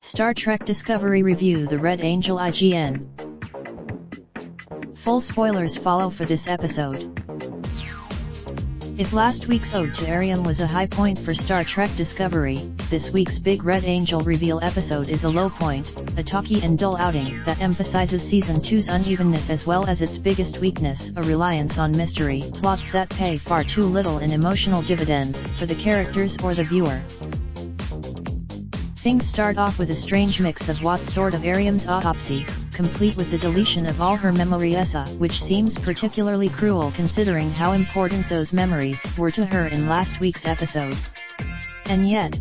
Star Trek Discovery Review: The Red Angel. IGN. Full spoilers follow for this episode. If last week's ode to Arium was a high point for Star Trek Discovery, this week's Big Red Angel reveal episode is a low point, a talky and dull outing that emphasizes Season 2's unevenness as well as its biggest weakness, a reliance on mystery plots that pay far too little in emotional dividends for the characters or the viewer. Things start off with a strange mix of what's sort of Arium's autopsy, complete with the deletion of all her memories, which seems particularly cruel considering how important those memories were to her in last week's episode. And yet,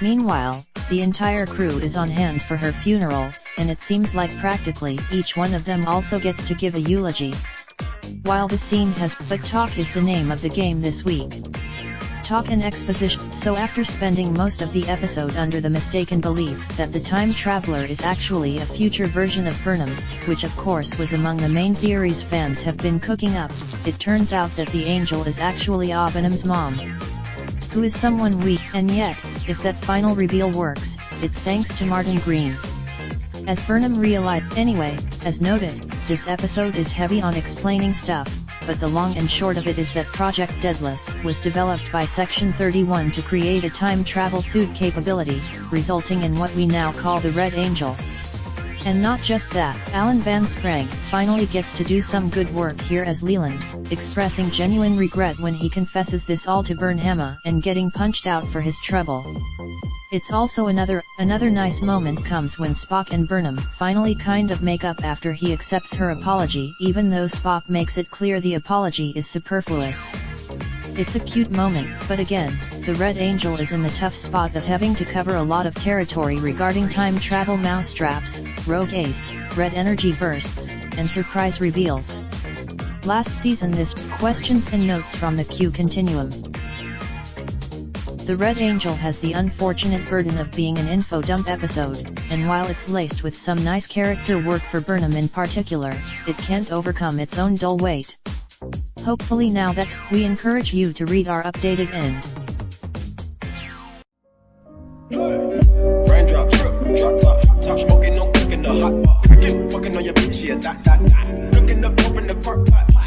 meanwhile, the entire crew is on hand for her funeral, and it seems like practically each one of them also gets to give a eulogy. While the scene has but talk is the name of the game this week. Talk and exposition. So after spending most of the episode under the mistaken belief that the time traveler is actually a future version of Burnham, which of course was among the main theories fans have been cooking up, it turns out that the angel is actually Burnham's mom, who is someone weak. And yet, if that final reveal works, it's thanks to Martin Green. As Burnham realized. Anyway, as noted, this episode is heavy on explaining stuff, but the long and short of it is that Project Daedalus was developed by Section 31 to create a time travel suit capability, resulting in what we now call the Red Angel. And not just that, Alan Van Sprang finally gets to do some good work here as Leland, expressing genuine regret when he confesses this all to Burnham and getting punched out for his trouble. It's also another nice moment comes when Spock and Burnham finally kind of make up after he accepts her apology, even though Spock makes it clear the apology is superfluous. It's a cute moment, but again, the Red Angel is in the tough spot of having to cover a lot of territory regarding time travel mousetraps, rogue ace, red energy bursts, and surprise reveals. Last season this questions and notes from the Q Continuum. The Red Angel has the unfortunate burden of being an info dump episode, and while it's laced with some nice character work for Burnham in particular, it can't overcome its own dull weight. Hopefully now that, we encourage you to read our updated end. Raindrop, truck top smoking, no cooking the hot pot. Fucking on your bitch, yeah, that. Looking up, open the park pot.